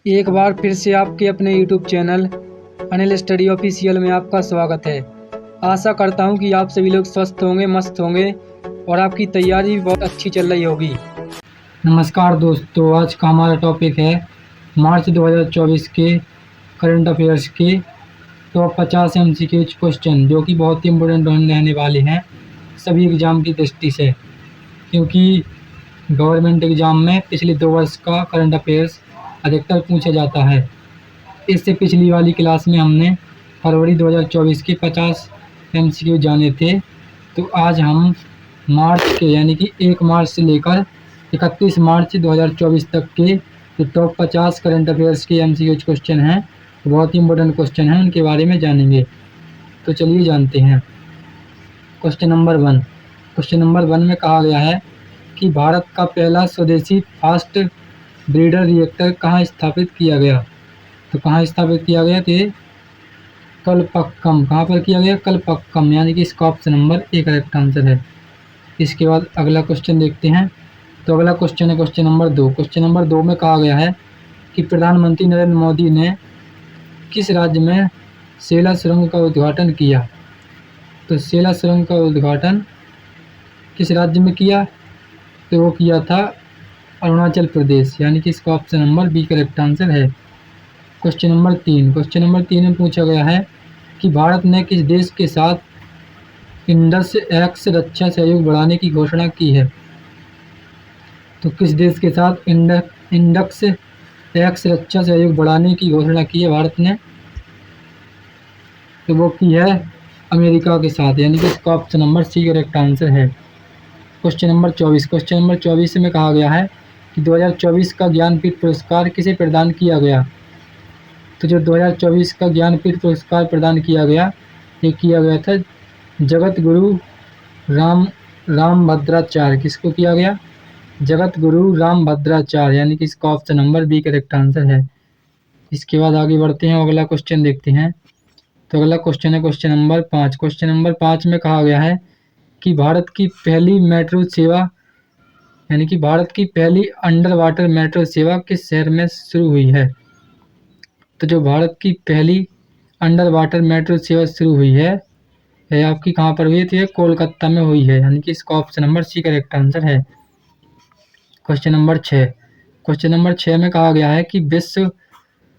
एक बार फिर से आपके अपने YouTube channel Anil study official में आपका स्वागत है। आशा करता हूं कि आप सभी लोग स्वस्थ होंगे, मस्त होंगे और आपकी तैयारी भी बहुत अच्छी चल रही होगी। नमस्कार दोस्तों, आज का हमारा टॉपिक है मार्च 2024 के करंट अफेयर्स के टॉप 50 MCQ क्वेश्चन, जो कि बहुत ही इम्पोर्टेंट रहने वाले हैं सभी एग्ज़ाम की दृष्टि से, क्योंकि गवर्नमेंट एग्ज़ाम में पिछले 2 वर्ष का करंट अफेयर्स अधिकतर पूछा जाता है। इससे पिछली वाली क्लास में हमने फरवरी 2024 के 50 MCQ जाने थे, तो आज हम मार्च के यानी कि 1 मार्च से लेकर 31 मार्च 2024 तक के जो टॉप 50 करंट अफेयर्स के MCQ क्वेश्चन हैं, बहुत ही इम्पोर्टेंट क्वेश्चन हैं, उनके बारे में जानेंगे। तो चलिए जानते हैं। Question number 1। क्वेश्चन नंबर 1 में कहा गया है कि भारत का पहला स्वदेशी फास्ट ब्रीडर रिएक्टर कहाँ स्थापित किया गया। तो कहाँ स्थापित किया गया? तो ये कलपक्कम। कहाँ पर किया गया? कलपक्कम, यानी कि इसका option number A correct answer है। इसके बाद अगला क्वेश्चन देखते हैं। तो अगला क्वेश्चन है क्वेश्चन नंबर 2। क्वेश्चन नंबर 2 में कहा गया है कि प्रधानमंत्री नरेंद्र मोदी ने किस राज्य में सेला सुरंग का उद्घाटन किया। तो सेला सुरंग का उद्घाटन किस राज्य में किया? तो वो किया था अरुणाचल प्रदेश, यानी कि इसका option number B correct answer है। Question number 3। क्वेश्चन नंबर 3 में पूछा गया है कि भारत ने किस देश के साथ इंडस एक्स रक्षा सहयोग बढ़ाने की घोषणा की है। तो किस देश के साथ इंडक्स एक्स रक्षा सहयोग बढ़ाने की घोषणा की है भारत ने? तो वो की है अमेरिका के साथ, यानी कि इसका option number C correct answer है। Question number 24। क्वेश्चन नंबर 24 में कहा गया है कि 2024 का ज्ञानपीठ पुरस्कार किसे प्रदान किया गया। तो जो 2024 का ज्ञानपीठ पुरस्कार प्रदान किया गया, ये किया गया था जगत गुरु राम भद्राचार्य। किसको किया गया? जगत गुरु राम भद्राचार्य, यानी कि इसका option number B correct answer है। इसके बाद आगे बढ़ते हैं, अगला क्वेश्चन देखते हैं। तो अगला क्वेश्चन है क्वेश्चन नंबर 5। क्वेश्चन नंबर 5 में कहा गया है कि भारत की पहली मेट्रो सेवा यानी कि भारत की पहली अंडर वाटर मेट्रो सेवा किस शहर में शुरू हुई है। तो जो भारत की पहली अंडर वाटर मेट्रो सेवा शुरू हुई है, यह आपकी कहाँ पर हुई है? तो ये कोलकाता में हुई है, यानी कि इसका option number C correct answer है। Question number 6। क्वेश्चन नंबर 6 में कहा गया है कि विश्व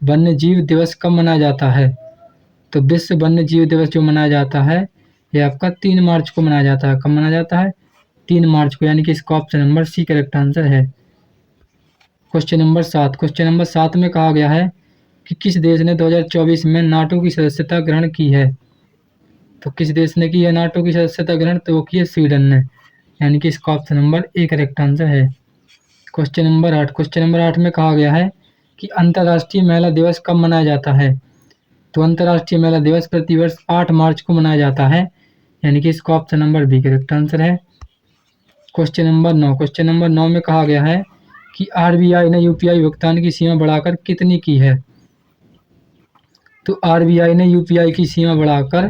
वन्य जीव दिवस कब मनाया जाता है। तो विश्व वन्य जीव दिवस जो मनाया जाता है, यह आपका 3 मार्च को मनाया जाता है। कब मनाया जाता है? 3 मार्च को, यानी कि इसका option number C correct answer है। Question number 7। क्वेश्चन नंबर 7 में कहा गया है कि किस देश ने 2024 में नाटो की सदस्यता ग्रहण की है। तो किस देश ने की है नाटो की सदस्यता ग्रहण? तो वो की है स्वीडन ने, यानी कि इसका option number A correct answer है। Question number 8। क्वेश्चन नंबर 8 में कहा गया है कि अंतर्राष्ट्रीय महिला दिवस कब मनाया जाता है। तो अंतर्राष्ट्रीय महिला दिवस प्रतिवर्ष 8 मार्च को मनाया जाता है, यानी कि इसका option number B correct answer है। Question number 9। क्वेश्चन नंबर 9 में कहा गया है कि RBI ने UPI भुगतान की सीमा बढ़ाकर कितनी की है। तो RBI ने UPI की सीमा बढ़ाकर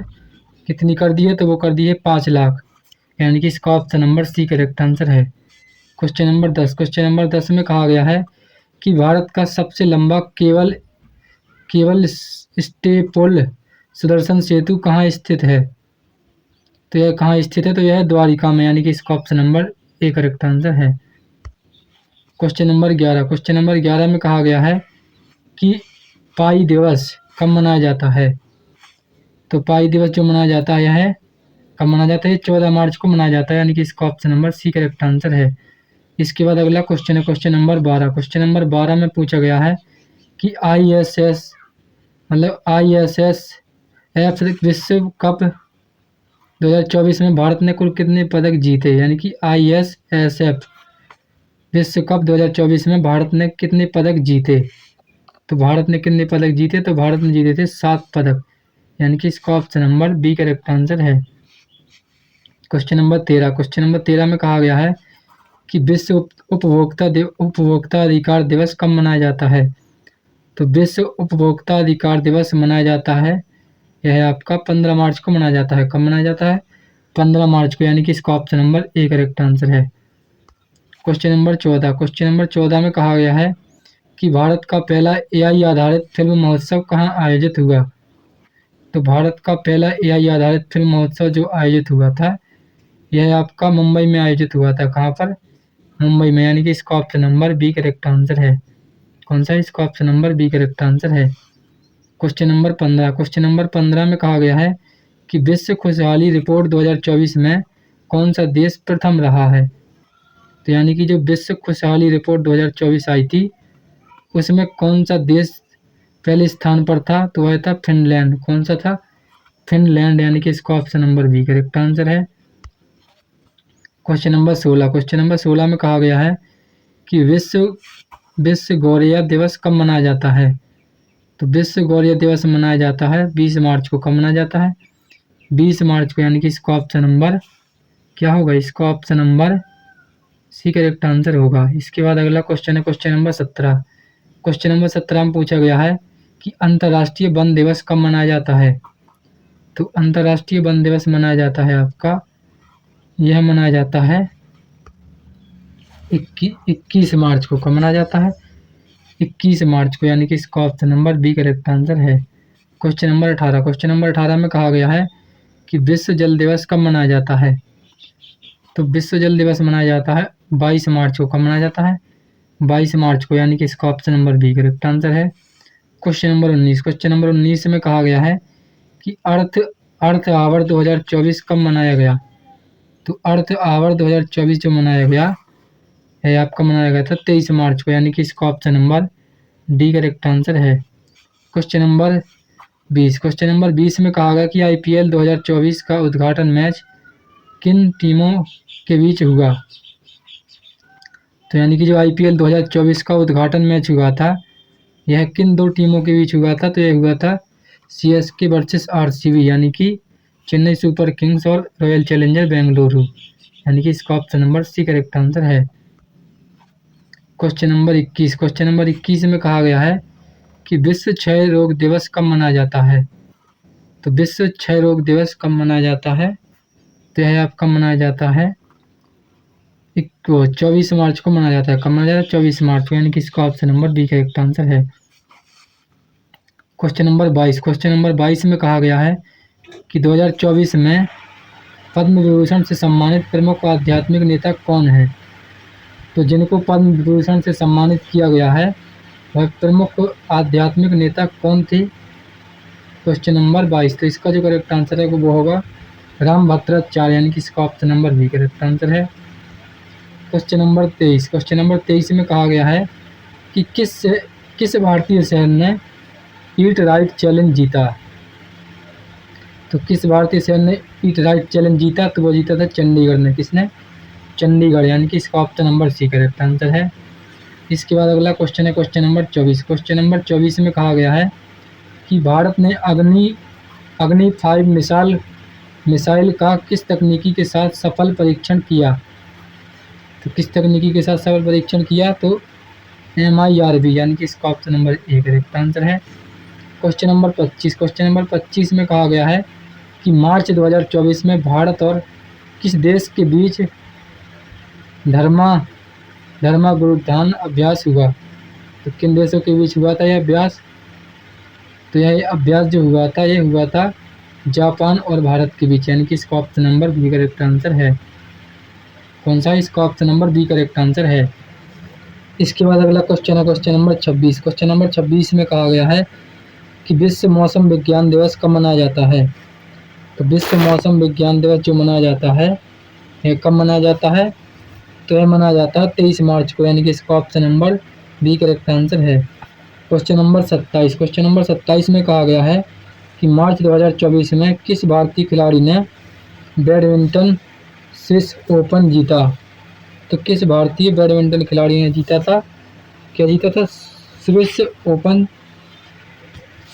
कितनी कर दी है? तो वो कर दी है 5 लाख, यानी कि इसका option number C correct answer है। Question number 10। क्वेश्चन नंबर 10 में कहा गया है कि भारत का सबसे लंबा केवल स्टे पुल सुदर्शन सेतु कहाँ स्थित है। तो यह कहाँ स्थित है? तो यह है द्वारिका में, यानी कि इसका option number A correct answer है। Question number 11। क्वेश्चन नंबर 11 में कहा गया है कि पाई दिवस कब मनाया जाता है। तो पाई दिवस जो मनाया जाता है, यह कब मनाया जाता है? 14 मार्च को मनाया जाता है, यानी कि इसका option number C correct answer है। इसके बाद अगला क्वेश्चन है क्वेश्चन नंबर 12। क्वेश्चन नंबर 12 में पूछा गया है कि ISSF विश्व कप 2024 में भारत ने कुल कितने पदक जीते। यानी कि ISSF विश्व कप 2024 में भारत ने कितने पदक जीते। तो भारत ने कितने पदक जीते? तो भारत ने जीते थे 7 पदक, यानी कि इसका option number B correct answer है। Question number 13। क्वेश्चन नंबर 13 में कहा गया है कि विश्व उपभोक्ता अधिकार दिवस कब मनाया जाता है। तो विश्व उपभोक्ता अधिकार दिवस मनाया जाता है, यह आपका 15 मार्च को मनाया जाता है। कब मनाया जाता है? 15 मार्च को, यानी कि इसका option number A correct answer है। Question number 14। क्वेश्चन नंबर 14 में कहा गया है कि भारत का पहला एआई आधारित फिल्म महोत्सव कहाँ आयोजित हुआ? तो भारत का पहला एआई आधारित फिल्म महोत्सव जो आयोजित हुआ था, यह आपका मुंबई में आयोजित हुआ था। कहाँ पर? मुंबई में, यानी कि इसका option number B correct answer है। कौन सा? इसका option number B correct answer है। Question number 15। क्वेश्चन नंबर 15 में कहा गया है कि विश्व खुशहाली रिपोर्ट 2024 में कौन सा देश प्रथम रहा है? तो यानी कि जो विश्व खुशहाली रिपोर्ट 2024 आई थी, उसमें कौन सा देश पहले स्थान पर था? तो वह था फिनलैंड। कौन सा था? फिनलैंड, यानी कि इसका option number B correct answer है। Question number 16। क्वेश्चन नंबर 16 में कहा गया है कि विश्व गौरैया दिवस कब मनाया जाता है? तो विश्व गौरैया दिवस मनाया जाता है 20 मार्च को। कब मनाया जाता है? 20 मार्च को, यानी कि इसका ऑप्शन नंबर क्या होगा? इसका option number C correct answer होगा। इसके बाद अगला क्वेश्चन है क्वेश्चन नंबर 17। क्वेश्चन नंबर 17 में पूछा गया है कि अंतर्राष्ट्रीय वन दिवस कब मनाया जाता है? तो अंतर्राष्ट्रीय वन दिवस मनाया जाता है आपका, यह मनाया जाता है 21 मार्च को। कब मनाया जाता है? 21 मार्च को, यानी कि इसका option number B correct answer है। Question number 18। क्वेश्चन नंबर 18 में कहा गया है कि विश्व जल दिवस कब मनाया जाता है? तो विश्व जल दिवस मनाया जाता है 22 मार्च को। कब मनाया जाता है? 22 मार्च को, यानी कि इसका option number B correct answer है। Question number 19। क्वेश्चन नंबर 19 में कहा गया है कि अर्थ आवर 2024 कब मनाया गया? तो अर्थ आवर 2024 जो मनाया गया है आपका, मनाया गया था 23 मार्च को, यानी कि इसका option number D correct answer है। Question number 20। क्वेश्चन नंबर 20 में कहा गया कि आईपीएल 2024 का उद्घाटन मैच किन टीमों के बीच हुआ? तो यानी कि जो आईपीएल 2024 का उद्घाटन मैच हुआ था, यह किन दो टीमों के बीच हुआ था? तो यह हुआ था सीएसके वर्सेस आरसीबी, यानी कि चेन्नई सुपर किंग्स और रॉयल चैलेंजर बेंगलुरु, यानी कि इसका option number C correct answer है। Question number 21। क्वेश्चन नंबर 21 में कहा गया है कि विश्व क्षय रोग दिवस कब मनाया जाता है? तो विश्व क्षय रोग दिवस कब मनाया जाता है? तो यह आपका मनाया जाता है 24 मार्च को मनाया जाता है। कब मनाया जाता है? 24 मार्च को, यानी कि इसका option number B correct answer है। Question number 22। क्वेश्चन नंबर 22 में कहा गया है कि 2024 में पद्म विभूषण से सम्मानित प्रमुख आध्यात्मिक नेता कौन है? तो जिनको पद्म विभूषण से सम्मानित किया गया है, वह प्रमुख आध्यात्मिक नेता कौन थे? Question number 22। तो इसका जो करेक्ट आंसर है वो होगा रामभद्राचार्य, यानी कि इसका option number B correct answer है। Question number 23। क्वेश्चन नंबर 23 में कहा गया है कि किस भारतीय शहर ने ईट राइट चैलेंज जीता? तो किस भारतीय शहर ने ईट राइट चैलेंज जीता? तो वो जीता था चंडीगढ़ ने। किसने? चंडीगढ़, यानी कि इसका option number C correct answer है। इसके बाद अगला क्वेश्चन है क्वेश्चन नंबर 24। क्वेश्चन नंबर 24 में कहा गया है कि भारत ने अग्नि 5 मिसाइल का किस तकनीकी के साथ सफल परीक्षण किया? तो किस तकनीकी के साथ सफल परीक्षण किया? तो MIRV, यानी कि इसका option number A correct answer है। Question number 25। क्वेश्चन नंबर 25 में कहा गया है कि मार्च 2024 में भारत और किस देश के बीच धर्मावरोधान अभ्यास हुआ? तो किन देशों के बीच हुआ था यह अभ्यास? तो यह अभ्यास जो हुआ था, ये हुआ था जापान और भारत के बीच, यानी कि इसका option number B correct answer है। कौन सा? इसका option number B correct answer है। इसके बाद अगला क्वेश्चन है क्वेश्चन नंबर 26। क्वेश्चन नंबर 26 में कहा गया है कि विश्व मौसम विज्ञान दिवस कब मनाया जाता है? तो विश्व मौसम विज्ञान दिवस जो मनाया जाता है, यह कब मनाया जाता है? तो यह मनाया जाता है 23 मार्च को, यानी कि इसका option number B correct answer है। Question number 27। क्वेश्चन नंबर 27 में कहा गया है कि मार्च 2024 में किस भारतीय खिलाड़ी ने बैडमिंटन स्विस ओपन जीता? तो किस भारतीय बैडमिंटन खिलाड़ी ने जीता था? क्या जीता था? स्विस ओपन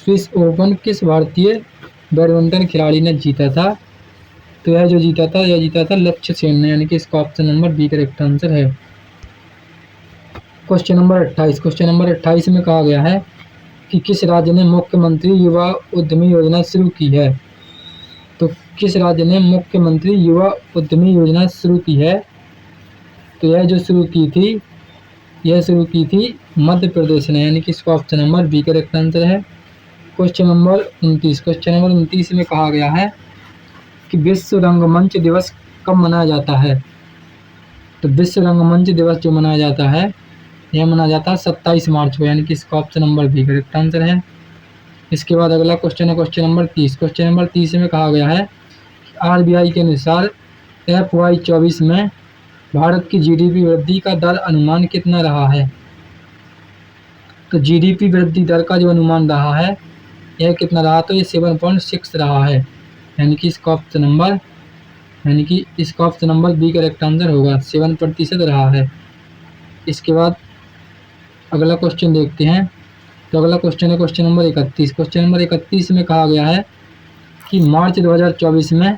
किस भारतीय बैडमिंटन खिलाड़ी ने जीता था? तो यह जो जीता था, यह जीता था लक्ष्य सेन ने, यानी कि इसका option number B correct answer है। Question number 28। क्वेश्चन नंबर 28 में कहा गया है कि किस राज्य ने मुख्यमंत्री युवा उद्यमी योजना शुरू की है? तो किस राज्य ने मुख्यमंत्री युवा उद्यमी योजना शुरू की है? तो यह जो शुरू की थी, यह शुरू की थी मध्य प्रदेश ने, यानी कि इसका option number B correct answer है। क्वेश्चन नंबर 29, क्वेश्चन नंबर 29 में कहा गया है कि विश्व रंगमंच दिवस कब मनाया जाता है। तो विश्व रंगमंच दिवस जो मनाया जाता है, यह मनाया जाता है 27 मार्च को, यानी कि इसका option number B correct answer है। इसके बाद अगला क्वेश्चन है क्वेश्चन नंबर 30, क्वेश्चन नंबर 30 में कहा गया है आरबीआई के अनुसार FY 24 में भारत की GDP वृद्धि का दर अनुमान कितना रहा है। तो GDP वृद्धि दर का जो अनुमान रहा है, यह कितना रहा, तो ये 7.6 रहा है, यानी कि इसका option number B correct answer होगा, 7% रहा है। इसके बाद अगला क्वेश्चन देखते हैं। तो अगला क्वेश्चन है क्वेश्चन नंबर 31, क्वेश्चन नंबर 31 में कहा गया है कि मार्च 2024 में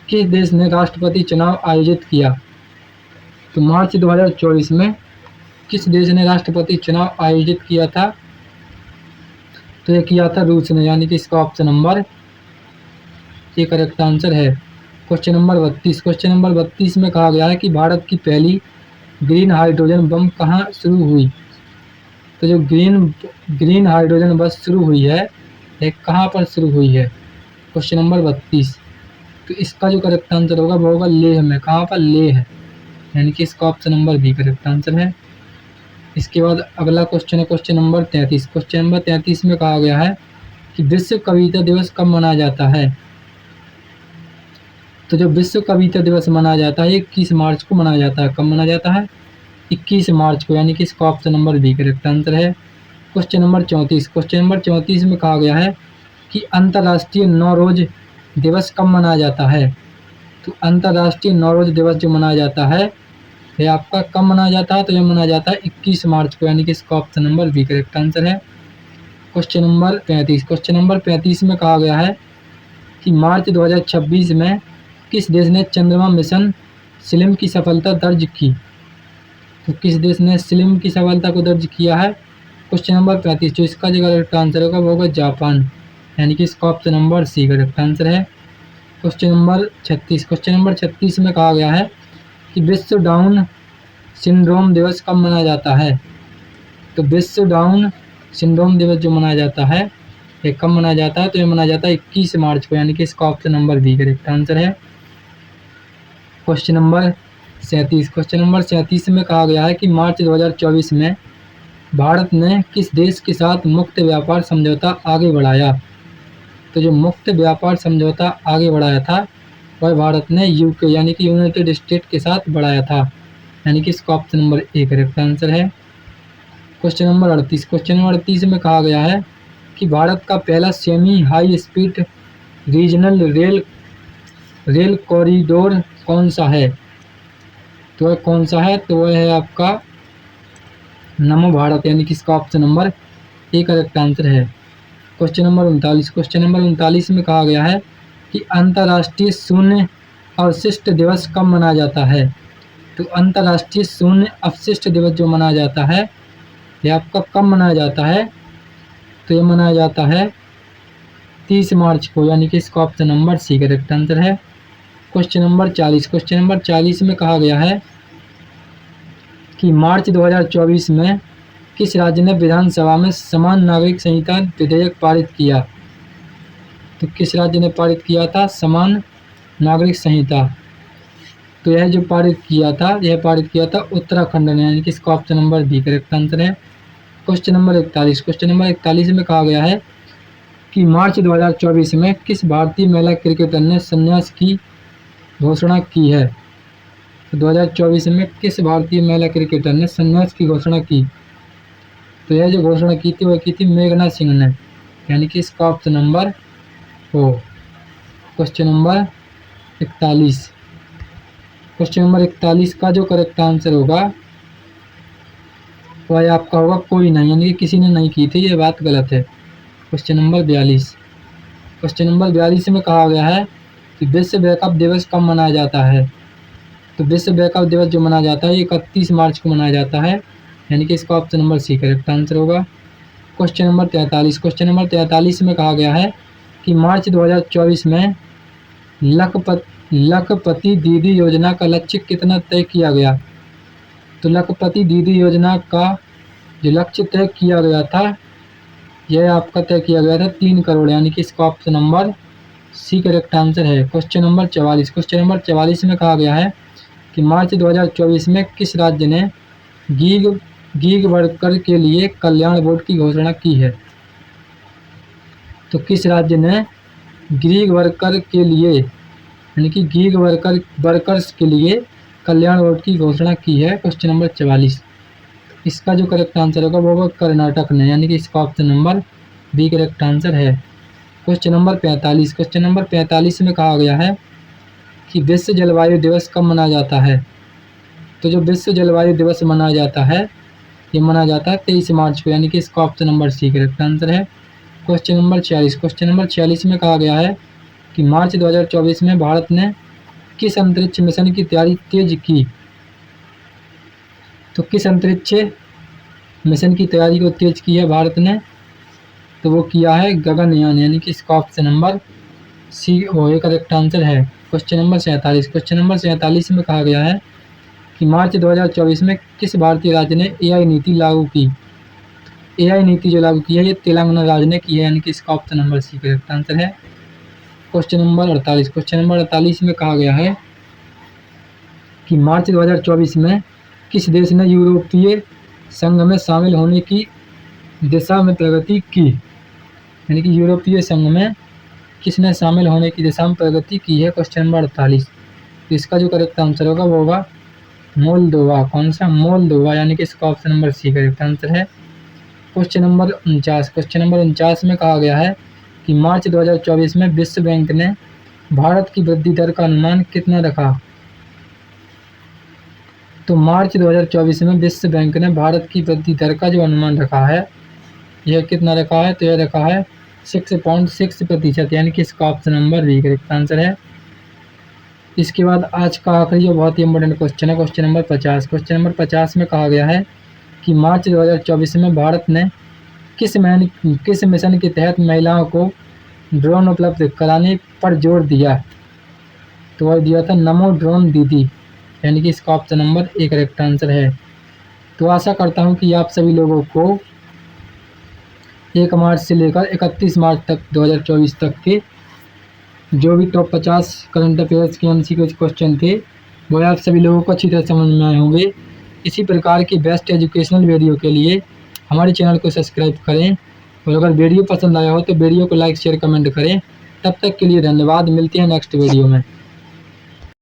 किस देश ने राष्ट्रपति चुनाव आयोजित किया। तो मार्च 2024 में किस देश ने राष्ट्रपति चुनाव आयोजित किया था, तो यह किया था रूस ने, यानी कि इसका ऑप्शन नंबर ये करेक्ट आंसर है। क्वेश्चन नंबर 32, क्वेश्चन नंबर 32 में कहा गया है कि भारत की पहली ग्रीन हाइड्रोजन बम कहाँ शुरू हुई। तो जो ग्रीन हाइड्रोजन बस शुरू हुई है, यह कहाँ पर शुरू हुई है, क्वेश्चन नंबर 32। तो इसका जो करेक्ट आंसर होगा वो होगा लेह में। कहाँ पर, लेह है, यानी कि इसका option number B correct answer है। इसके बाद अगला क्वेश्चन है क्वेश्चन नंबर 33, क्वेश्चन नंबर 33 में कहा गया है कि विश्व कविता दिवस कब मनाया जाता है। तो जो विश्व कविता दिवस मनाया जाता है, 21 मार्च को मनाया जाता है। कब मनाया जाता है, 21 मार्च को, यानी कि इसका option number B correct answer है। क्वेश्चन नंबर 34, क्वेश्चन नंबर 34 में कहा गया है कि अंतर्राष्ट्रीय नौरोज दिवस कब मनाया जाता है। तो अंतर्राष्ट्रीय नौरोज दिवस जो मनाया जाता है, यह आपका कब मनाया जाता है, तो यह मनाया जाता है 21 मार्च को, यानी कि इसका option number B correct answer है। क्वेश्चन नंबर 35, क्वेश्चन नंबर 35 में कहा गया है कि मार्च 2026 में किस देश ने चंद्रमा मिशन स्लिम की सफलता दर्ज की। तो किस देश ने स्लिम की सफलता को दर्ज किया है, क्वेश्चन नंबर 35। जो इसका जो करेक्ट आंसर होगा वो होगा जापान, यानी कि इसका option number C correct answer है। क्वेश्चन नंबर 36, क्वेश्चन नंबर 36 में कहा गया है कि विश्व डाउन सिंड्रोम दिवस कब मनाया जाता है। तो विश्व डाउन सिंड्रोम दिवस जो मनाया जाता है, ये कब मनाया जाता है, तो ये मनाया जाता है 21 मार्च को, यानी कि इसका option number B correct answer है। क्वेश्चन नंबर 37, क्वेश्चन नंबर 37 में कहा गया है कि मार्च 2024 में भारत ने किस देश के साथ मुक्त व्यापार समझौता आगे बढ़ाया। तो जो मुक्त व्यापार समझौता आगे बढ़ाया था, वह भारत ने यूके, यानी कि यूनाइटेड स्टेट के साथ बढ़ाया था, यानी कि इसका option number A correct answer है। क्वेश्चन नंबर 38, क्वेश्चन नंबर 38 में कहा गया है कि भारत का पहला semi high speed regional rail corridor कौन सा है। तो वह कौन सा है, तो वह है आपका नमो भारत, यानी कि इसका option number A correct answer है। क्वेश्चन नंबर 39, क्वेश्चन नंबर 39 में कहा गया है कि अंतर्राष्ट्रीय शून्य अवशिष्ट दिवस कब मनाया जाता है। तो अंतर्राष्ट्रीय शून्य अपशिष्ट दिवस जो मनाया जाता है, यह आपका कब मनाया जाता है, तो यह मनाया जाता है 30 मार्च को, यानी कि इसका option number C correct answer है। क्वेश्चन नंबर 40, क्वेश्चन नंबर 40 में कहा गया है कि मार्च 2024 में किस राज्य ने विधानसभा में समान नागरिक संहिता विधेयक पारित किया। तो किस राज्य ने पारित किया था समान नागरिक संहिता, तो यह जो पारित किया था उत्तराखंड ने, यानी कि इसका option number B correct answer है। क्वेश्चन नंबर 41, क्वेश्चन नंबर 41 में कहा गया है कि मार्च 2024 में किस भारतीय महिला क्रिकेटर ने संन्यास की घोषणा की है। तो 2024 में किस भारतीय महिला क्रिकेटर ने संन्यास की घोषणा की, तो यह जो घोषणा की थी वह की थी मेघना सिंह ने, यानी कि इसका ऑप्शन नंबर हो। क्वेश्चन नंबर 41, क्वेश्चन नंबर 41 का जो करेक्ट आंसर होगा वह आपका होगा कोई नहीं, यानी कि किसी ने नहीं की थी, ये बात गलत है। क्वेश्चन नंबर 42, क्वेश्चन नंबर 42 में कहा गया है कि विश्व बैकअप दिवस कब मनाया जाता है। तो विश्व बैकअप दिवस जो मनाया जाता है 31 मार्च को मनाया जाता है, यानी कि इसका option number C correct answer होगा। क्वेश्चन नंबर 43, क्वेश्चन नंबर 43 में कहा गया है कि मार्च 2024 में लखपति दीदी योजना का लक्ष्य कितना तय किया गया। तो लखपति दीदी योजना का जो लक्ष्य तय किया गया था, यह आपका तय किया गया था 3 करोड़, यानी कि इसका option number C correct answer है। क्वेश्चन नंबर 44, क्वेश्चन नंबर 44 में कहा गया है कि मार्च 2024 में किस राज्य ने गीग गीग वर्कर के लिए कल्याण बोर्ड की घोषणा की है? तो किस राज्य ने गीग वर्कर के लिए, यानी कि गीग वर्कर्स के लिए कल्याण बोर्ड की घोषणा की है? क्वेश्चन नंबर 44, इसका जो करेक्ट आंसर होगा वो होगा कर्नाटक ने, यानी कि इसका option number B correct answer है। क्वेश्चन नंबर 45, क्वेश्चन नंबर 45 में कहा गया है कि विश्व जलवायु दिवस कब मनाया जाता है? तो जो विश्व जलवायु दिवस मनाया जाता है, ये मनाया जाता है 23 मार्च को, यानी कि इसका option number C correct answer है। क्वेश्चन नंबर 46, क्वेश्चन नंबर 46 में कहा गया है कि मार्च 2024 में भारत ने किस अंतरिक्ष मिशन की तैयारी तेज की? तो किस अंतरिक्ष मिशन की तैयारी को तेज की है भारत ने? तो वो किया है गगनयान, यानी कि इसका ऑप्शन नंबर सी वो करेक्ट आंसर है। क्वेश्चन नंबर 47, क्वेश्चन नंबर 47 में कहा गया है कि मार्च 2024 में किस भारतीय राज्य ने एआई नीति लागू की? एआई नीति जो लागू की है ये तेलंगाना राज्य ने की है, यानी कि इसका option number C correct answer है। क्वेश्चन नंबर 48, क्वेश्चन नंबर 48 में कहा गया है कि मार्च 2024 में किस देश ने यूरोपीय संघ में शामिल होने की दिशा में प्रगति की? यानी कि यूरोपीय संघ में किसने शामिल होने की दिशा में प्रगति की है? क्वेश्चन नंबर 48, तो इसका जो करेक्ट आंसर होगा वो होगा मोल्दोवा। कौन सा? मोल्दोवा, यानी कि इसका option number C correct answer है। क्वेश्चन नंबर 49, क्वेश्चन नंबर 49 में कहा गया है कि मार्च 2024 में विश्व बैंक ने भारत की वृद्धि दर का अनुमान कितना रखा? तो मार्च 2024 में विश्व बैंक ने भारत की वृद्धि दर का जो अनुमान रखा है, यह कितना रखा है? तो यह रखा है 6.6%, यानी कि इसका option number B correct answer है। इसके बाद आज का आखिरी जो बहुत ही इंपॉर्टेंट क्वेश्चन है, क्वेश्चन नंबर 50, क्वेश्चन नंबर 50 में कहा गया है कि मार्च 2024 में भारत ने किस मिशन के तहत महिलाओं को ड्रोन उपलब्ध कराने पर जोर दिया? तो वह दिया था नमो ड्रोन दीदी, यानी कि इसका option number A correct answer है। तो आशा करता हूँ कि आप सभी लोगों को 1 मार्च से लेकर 31 मार्च तक 2024 तक के जो भी टॉप 50 करंट अफेयर्स के MCQ क्वेश्चन थे वो आप सभी लोगों को अच्छी तरह समझ में आए होंगे। इसी प्रकार की बेस्ट एजुकेशनल वीडियो के लिए हमारे चैनल को सब्सक्राइब करें, और अगर वीडियो पसंद आया हो तो वीडियो को लाइक शेयर कमेंट करें। तब तक के लिए धन्यवाद, मिलते हैं नेक्स्ट वीडियो में।